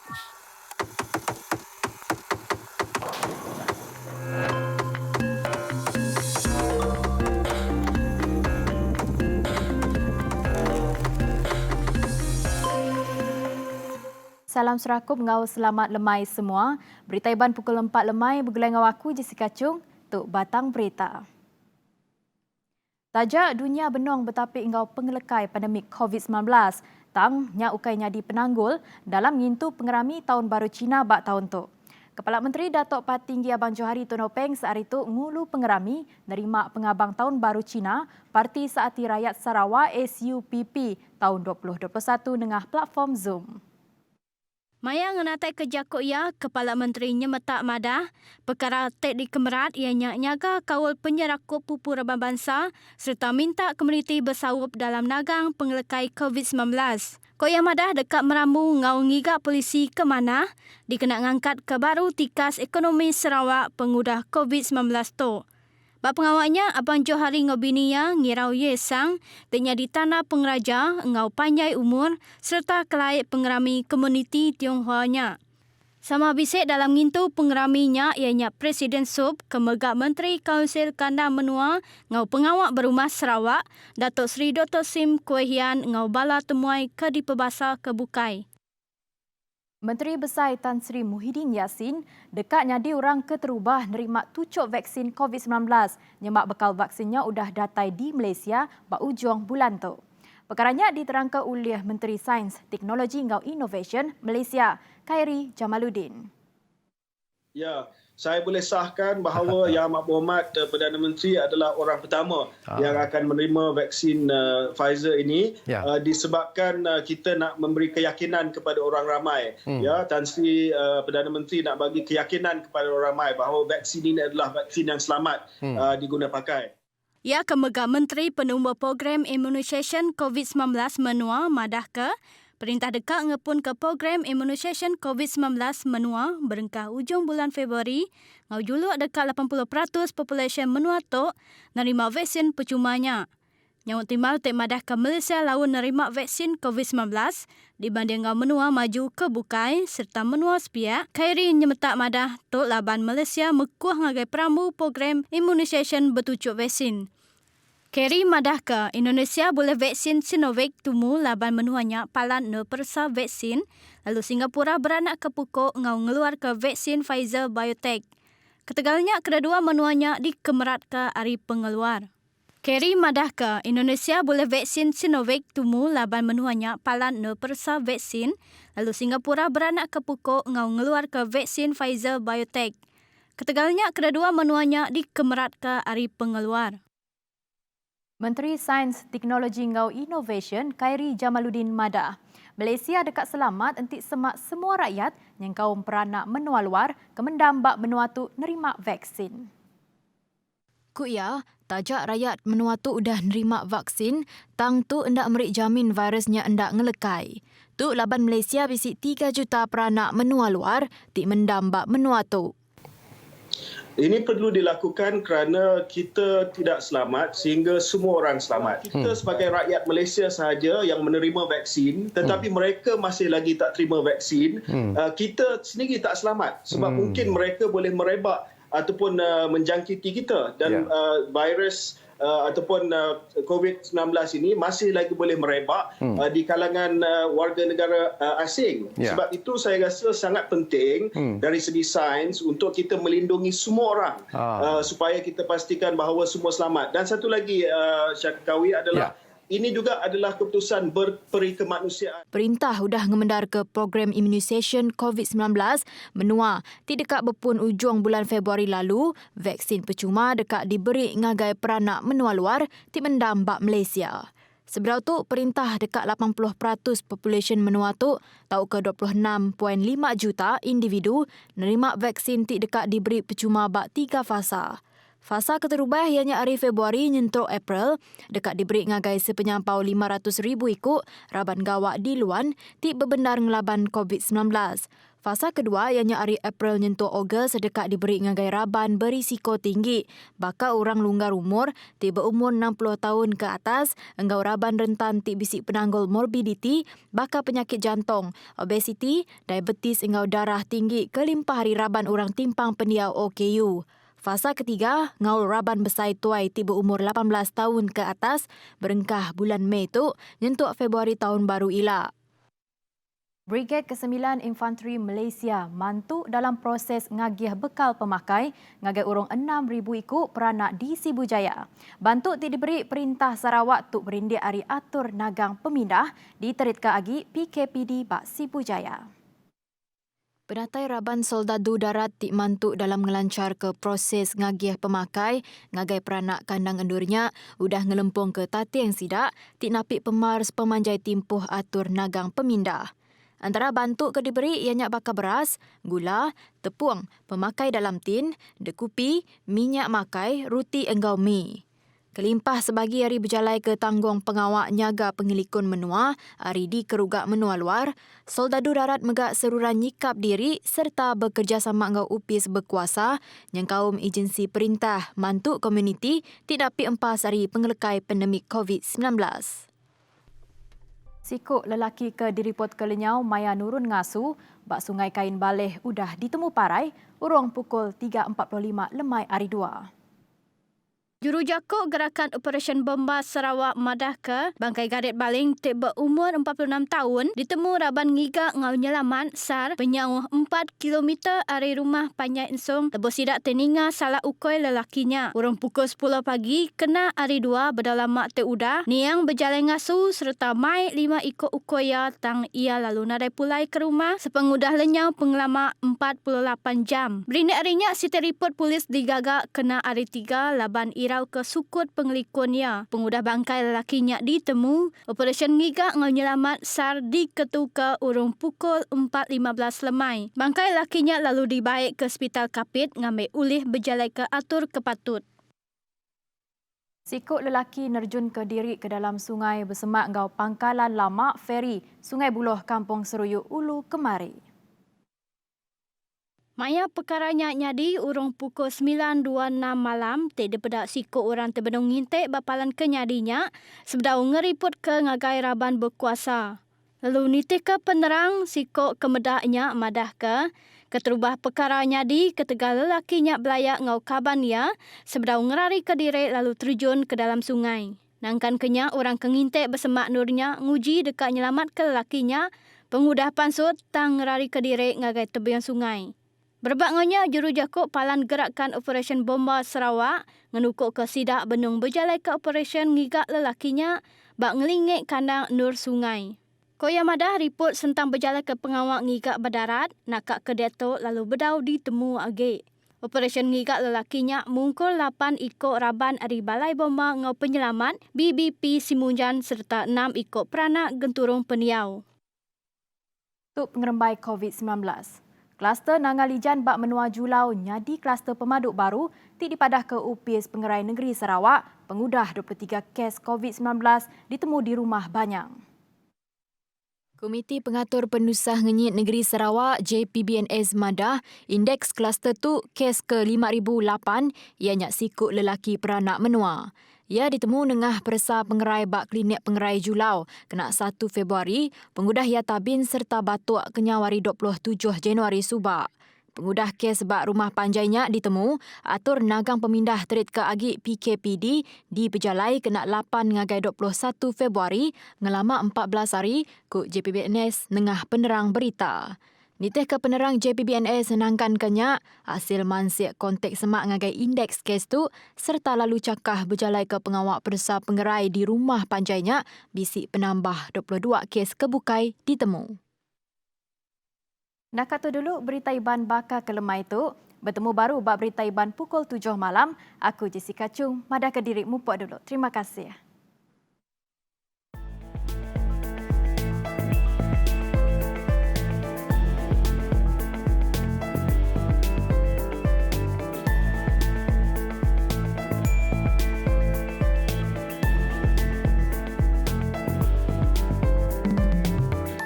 Salam serakup ngau selamat lemai semua. Berita Iban pukul 4 lemai bergulai ngau aku Jessica Chung untuk batang berita. Tajak dunia benong betapik ngau pengelekai pandemik COVID-19. Tang nya ukainya di penanggul dalam ngintu pengerami tahun baru Cina bak tahun tu. Kepala Menteri Datuk Patinggi Abang Johari Tun Nopeng sehari itu ngulu pengerami nerima pengabang tahun baru Cina Parti Saati Rakyat Sarawak SUPP tahun 2021 dengan platform Zoom. Maya ngenatai kerja ya Kepala Menteri nyemetak madah perkara tek di Kemerat ianya nyaga kawal penyerakup pupu Rabang Bangsa serta minta komuniti bersawup dalam nagang pengelekai COVID-19. Koya madah dekat meramu ngau ngigak polisi ke mana dikena ngangkat ke baru tikas ekonomi Sarawak pengudah COVID-19 tu. Bak pengawaknya, Abang Johari Ngobinia ngirau Yesang, tenya di tanah pengeraja, ngau panjai umur, serta kelaik pengerami komuniti Tionghoanya. Sama bisik dalam ngintu pengeraminya ianya Presiden Sub, Kemegak Menteri Kaunsil Kandang Menua, ngau pengawak berumah Sarawak, Datuk Seri Dr. Sim Kuehian, ngau bala temuai ke di Pebasa ke Bukai. Menteri Besar Tan Sri Muhyiddin Yassin dekatnya di orang keterubah nerima tucuk vaksin COVID-19 nyemak bekal vaksinnya udah datai di Malaysia bak ujung bulan tu. Perkaranya diterangkan oleh Menteri Sains, Teknologi dan Innovation Malaysia, Khairi Jamaluddin. Ya, saya boleh sahkan bahawa Yang Amat Berhormat Perdana Menteri adalah orang pertama yang akan menerima vaksin Pfizer ini disebabkan kita nak memberi keyakinan kepada orang ramai. Ya, Tan Sri Perdana Menteri nak bagi keyakinan kepada orang ramai bahawa vaksin ini adalah vaksin yang selamat diguna pakai. Ya, Kemegak Menteri Penumbuh Program Immunisation COVID-19 Menua madah ke Perintah dekat ngepun ke program immunisation COVID-19 menua berengkah ujung bulan Februari ngau juluk dekat 80% populasi menua tu nerima vaksin percumanya. Nyawut timbal tek madah ke Malaysia lawan nerima vaksin COVID-19 dibanding ngau menua maju ke Bukai serta menua sepiak. Khairi nyemetak madah tu laban Malaysia mekuah ngagai peramu program immunisation bertucuk vaksin. Keri madah ke Indonesia boleh vaksin Sinovac tumu laban menuanya palan ne persa vaksin lalu Singapura beranak ke pukuk ngau ngeluar ke vaksin Pfizer Biotech. Ketegalnya kedua menuanya dikemerat ke hari pengeluar. Keri madah ke Indonesia boleh vaksin Sinovac tumu laban menuanya palan ne persa vaksin lalu Singapura beranak ke pukuk ngau ngeluar ke vaksin Pfizer Biotech. Ketegalnya kedua menuanya dikemerat ke hari pengeluar. Menteri Sains, Teknologi dan Innovation, Khairi Jamaluddin madah. Malaysia dekat selamat entik semak semua rakyat yang kaum peranak menua luar kemendam bak menua tu nerima vaksin. Kuya, tajak rakyat menua tu udah nerima vaksin, tang tu endak merik jamin virusnya endak ngelekai. Tu laban Malaysia bisik 3 juta peranak menua luar tik mendam bak menua tu. Ini perlu dilakukan kerana kita tidak selamat sehingga semua orang selamat. Kita sebagai rakyat Malaysia sahaja yang menerima vaksin tetapi mereka masih lagi tak terima vaksin, kita sendiri tak selamat sebab mungkin mereka boleh merebak ataupun menjangkiti kita dan virus ataupun COVID-19 ini masih lagi boleh merebak di kalangan warga negara asing. Sebab itu saya rasa sangat penting dari segi sains untuk kita melindungi semua orang supaya kita pastikan bahawa semua selamat. Dan satu lagi Syakawi adalah ini juga adalah keputusan berperi kemanusiaan. Perintah sudah ngemendar ke program immunisation COVID-19 menua. Ti dekat berpun ujung bulan Februari lalu, vaksin percuma dekat diberi ngagai peranak menua luar ti mendam bak Malaysia. Seberau tu, perintah dekat 80% populasi menua tu tau ke 26.5 juta individu nerima vaksin ti dekat diberi percuma bak 3 fasa. Fasa keterubah ianya hari Februari nyentuk April, dekat diberi ngagai sepenyampau 500,000 ikut raban gawak di luan, ti bebenar ngelaban COVID-19. Fasa kedua ianya hari April nyentuk Ogos dekat diberi ngagai raban berisiko tinggi. Baka orang longgar umur, ti berumur 60 tahun ke atas, enggau raban rentan ti bisik penanggul morbidity, baka penyakit jantung, obesiti, diabetes enggau darah tinggi kelimpah hari raban orang timpang pendiau OKU. Fasa ketiga, ngaul raban besai tuai tiba umur 18 tahun ke atas, berengkah bulan Mei tu, nyentuk Februari tahun baru ila. Brigade ke-9 Infanteri Malaysia mantu dalam proses ngagih bekal pemakai ngagai urung 6,000 ikut peranak di Sibu Jaya. Bantu ti diberi perintah Sarawak tuk berindik hari atur nagang pemindah diteritkan agi PKPD Bak Sibu Jaya. Penatai Raban Soldadu Darat ti mantuk dalam ngelancar ke proses ngagih pemakai, ngagai peranak kandang endurnya, udah ngelempung ke tati yang sidak, ti napik pemars pemanjai timpuh atur nagang pemindah. Antara bantuk ke diberi ianya bakar beras, gula, tepung, pemakai dalam tin, dekupi, minyak makai, ruti enggau mi. Kelimpah sebagi hari berjalai ke tanggung pengawak nyaga pengilikun menua, hari di kerugak menua luar, Soldadu Darat megak seruran nyikap diri serta bekerjasama dengan UPIS berkuasa yang kaum agensi perintah mantuk komuniti tidak pi empas hari pengelekai pandemik COVID-19. Sikuk lelaki ke diripot ke Lenyau Maya Nurun Ngasu, bak Sungai Kain Baleh udah ditemu parai, urung pukul 3.45 lemai hari 2. Jurujakuk Gerakan Operesen Bomba Sarawak Madahka, Bangkai Garet Baling tik berumur 46 tahun, ditemu raban ngigak ngau nyelamat SAR penyauh 4 km dari rumah Panjai Insung, lebih sidak teninga salah ukoi lelakinya. Urung pukul 10 pagi, kena hari 2 berdalam mak te udah, niang berjalan ngasu serta mai 5 ikut ukoya tang ia lalu nadai pulai ke rumah sepengudah lenyau pengelama 48 jam. Berindik harinya siti report polis digagak kena hari 3 laban irau ke sukut pengelikunnya. Pengudah bangkai lelakinya ditemu. Operesen ngigak ngau nyelamat SAR diketuka urung pukul 4.15 lemai. Bangkai lelakinya lalu dibaik ke Hospital Kapit ngambil ulih berjalai ke atur kepatut. Sikut lelaki nerjun ke diri ke dalam sungai bersemak ngau pangkalan lama feri Sungai Buloh Kampung Seruyuk Ulu Kemari. Maya perkaranya nyadi urung pukul 9.26 malam, tidak pedak sikut orang terbenung ngintik bapalan kenyadinya sebedau ngeriput ke ngagai raban berkuasa. Lalu nitih ke penerang sikut kemedaknya madah ke keterubah perkara nyadi ketegal lelakinya belayak ngau kaban ya sebedau ngerari ke diri lalu terjun ke dalam sungai. Nangkan kenya orang kengintik bersemak nurnya nguji dekat nyelamat ke lelakinya, pengudah pansut tang ngerari ke diri ngagai tebian sungai. Berbaknya jurujakuk Palan Gerakan Operesen Bomba Sarawak ngenukuk ke sidak benung berjalai ke operesen ngigak lelakinya bak ngelingik kandang nur sungai. Koya madah riput sentang berjalai ke pengawak ngigak berdarat nakak ke detok lalu bedau ditemu age. Operesen ngigak lelakinya mungkul 8 ikut raban dari Balai Bomba ngau penyelamat BBP Simunjan serta 6 ikut peranak genturung peniau. Tuk pengerembai COVID-19. Kluster Nangalijan bak menua Julau nyadi kluster pemaduk baru ti dipadah ke UPIS Pengerai Negeri Sarawak, pengudah 23 kes COVID-19 ditemu di rumah Banyang. Komiti Pengatur Penusah Ngenyit Negeri Sarawak JPBNS madah indeks kluster tu kes ke 5,008 ianya sikut lelaki peranak menua. Ia ditemu nengah persa pengerai bak klinik pengerai Julau kena 1 Februari, pengudah ia tabin serta batuk kenyawari 27 Januari subak. Pengudah kes bak rumah panjainya ditemu, atur nagang pemindah terit ke agi PKPD di Pejalai kena 8 ngagai 21 Februari, ngelama 14 hari, kut JPBNS nengah penerang berita. Nitih ke penerang JPBNS senangkan kenyak, hasil mansik kontak semak ngagai indeks kes tu, serta lalu cakah berjalai ke pengawak persa pengerai di rumah panjainya, bisik penambah 22 kes kebukai ditemu. Nak kata dulu berita Iban bakal ke lemai itu. Bertemu baru bak berita Iban pukul 7 malam. Aku Jessica Chung, madah ke diri mupuk dulu. Terima kasih.